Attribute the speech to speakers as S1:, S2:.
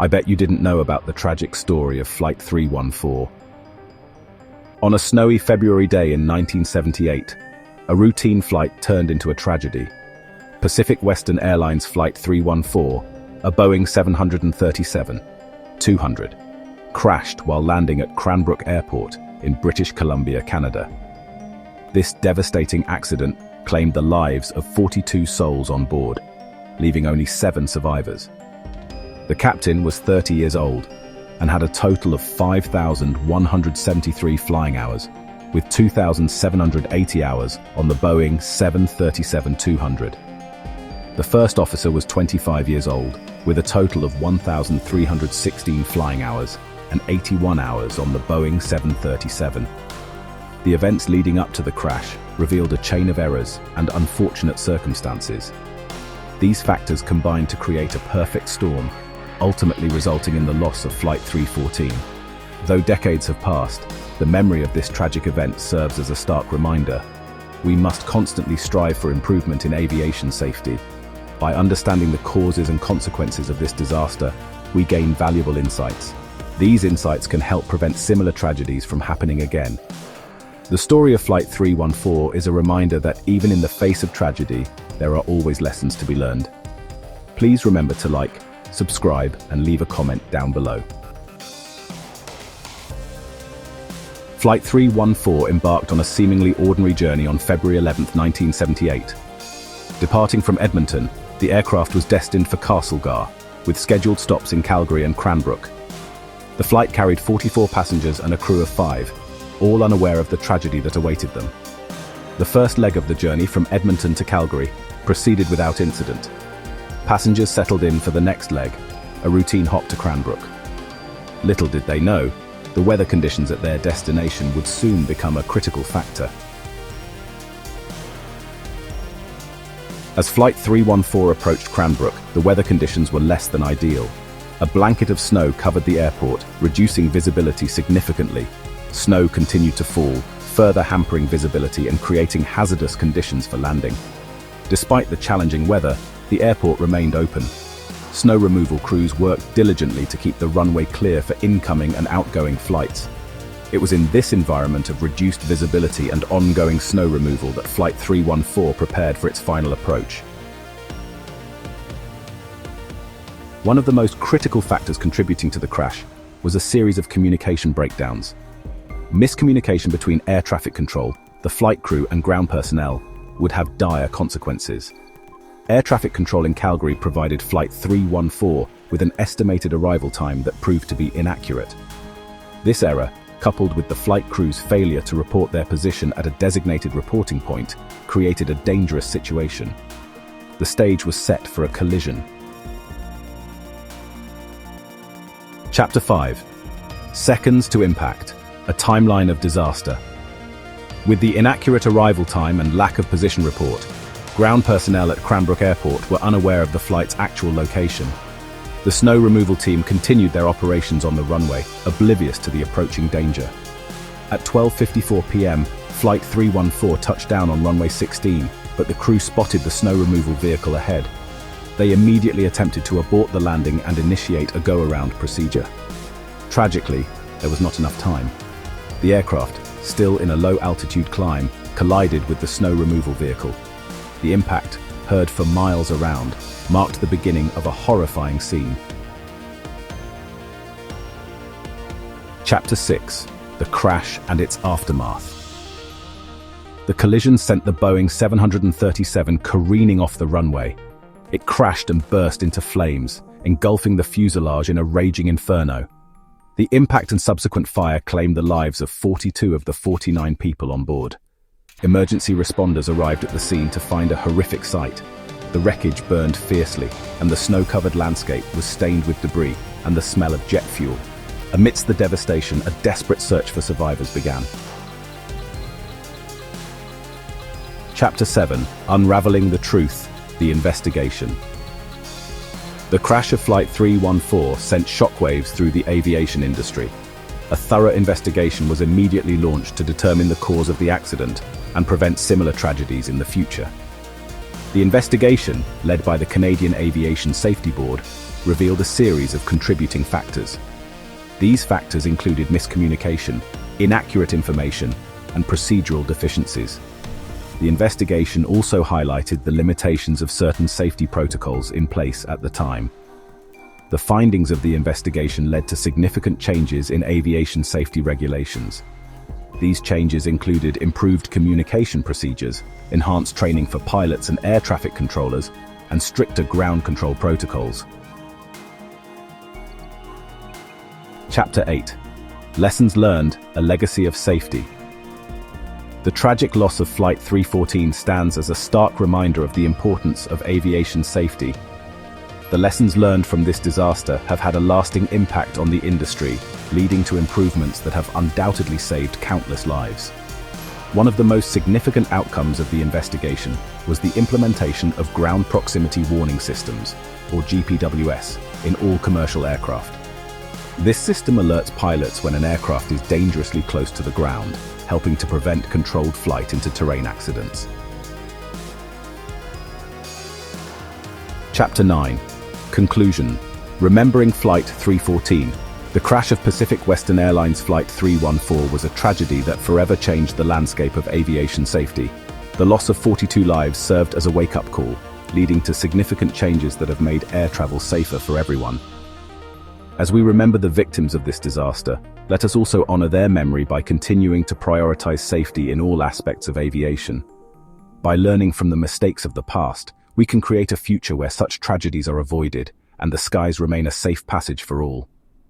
S1: I bet you didn't know about the tragic story of Flight 314. On a snowy February day in 1978, a routine flight turned into a tragedy. Pacific Western Airlines Flight 314, a Boeing 737-200, crashed while landing at Cranbrook Airport in British Columbia, Canada. This devastating accident claimed the lives of 42 souls on board, leaving only 7 survivors. The captain was 30 years old and had a total of 5,173 flying hours, with 2,780 hours on the Boeing 737-200. The first officer was 25 years old, with a total of 1,316 flying hours and 81 hours on the Boeing 737. The events leading up to the crash revealed a chain of errors and unfortunate circumstances. These factors combined to create a perfect storm, ultimately resulting in the loss of Flight 314. Though decades have passed, the memory of this tragic event serves as a stark reminder. We must constantly strive for improvement in aviation safety. By understanding the causes and consequences of this disaster, we gain valuable insights. These insights can help prevent similar tragedies from happening again. The story of Flight 314 is a reminder that even in the face of tragedy, there are always lessons to be learned. Please remember to like, subscribe, and leave a comment down below. Flight 314 embarked on a seemingly ordinary journey on February 11, 1978. Departing from Edmonton, the aircraft was destined for Castlegar, with scheduled stops in Calgary and Cranbrook. The flight carried 44 passengers and a crew of 5, all unaware of the tragedy that awaited them. The first leg of the journey from Edmonton to Calgary proceeded without incident. Passengers settled in for the next leg, a routine hop to Cranbrook. Little did they know, the weather conditions at their destination would soon become a critical factor. As Flight 314 approached Cranbrook, the weather conditions were less than ideal. A blanket of snow covered the airport, reducing visibility significantly. Snow continued to fall, further hampering visibility and creating hazardous conditions for landing. Despite the challenging weather, the airport remained open. Snow removal crews worked diligently to keep the runway clear for incoming and outgoing flights. It was in this environment of reduced visibility and ongoing snow removal that Flight 314 prepared for its final approach. One of the most critical factors contributing to the crash was a series of communication breakdowns. Miscommunication between air traffic control, the flight crew, and ground personnel would have dire consequences. Air traffic control in Calgary provided Flight 314 with an estimated arrival time that proved to be inaccurate. This error, coupled with the flight crew's failure to report their position at a designated reporting point, created a dangerous situation. The stage was set for a collision. Chapter 5. Seconds to impact. A timeline of disaster. With the inaccurate arrival time and lack of position report, ground personnel at Cranbrook Airport were unaware of the flight's actual location. The snow removal team continued their operations on the runway, oblivious to the approaching danger. At 12:54 p.m., Flight 314 touched down on runway 16, but the crew spotted the snow removal vehicle ahead. They immediately attempted to abort the landing and initiate a go-around procedure. Tragically, there was not enough time. The aircraft, still in a low-altitude climb, collided with the snow removal vehicle. The impact, heard for miles around, marked the beginning of a horrifying scene. Chapter 6. The Crash and its Aftermath. The collision sent the Boeing 737 careening off the runway. It crashed and burst into flames, engulfing the fuselage in a raging inferno. The impact and subsequent fire claimed the lives of 42 of the 49 people on board. Emergency responders arrived at the scene to find a horrific sight. The wreckage burned fiercely, and the snow-covered landscape was stained with debris and the smell of jet fuel. Amidst the devastation, a desperate search for survivors began. Chapter 7. Unravelling the Truth, the Investigation. The crash of Flight 314 sent shockwaves through the aviation industry. A thorough investigation was immediately launched to determine the cause of the accident and prevent similar tragedies in the future. The investigation, led by the Canadian Aviation Safety Board, revealed a series of contributing factors. These factors included miscommunication, inaccurate information, and procedural deficiencies. The investigation also highlighted the limitations of certain safety protocols in place at the time. The findings of the investigation led to significant changes in aviation safety regulations. These changes included improved communication procedures, enhanced training for pilots and air traffic controllers, and stricter ground control protocols. Chapter 8. Lessons Learned, a Legacy of Safety. The tragic loss of Flight 314 stands as a stark reminder of the importance of aviation safety. The lessons learned from this disaster have had a lasting impact on the industry, leading to improvements that have undoubtedly saved countless lives. One of the most significant outcomes of the investigation was the implementation of Ground Proximity Warning Systems, or GPWS, in all commercial aircraft. This system alerts pilots when an aircraft is dangerously close to the ground, helping to prevent controlled flight into terrain accidents. Chapter 9. Conclusion. Remembering Flight 314. The crash of Pacific Western Airlines Flight 314 was a tragedy that forever changed the landscape of aviation safety. The loss of 42 lives served as a wake-up call, leading to significant changes that have made air travel safer for everyone. As we remember the victims of this disaster, let us also honor their memory by continuing to prioritize safety in all aspects of aviation. By learning from the mistakes of the past, we can create a future where such tragedies are avoided and the skies remain a safe passage for all.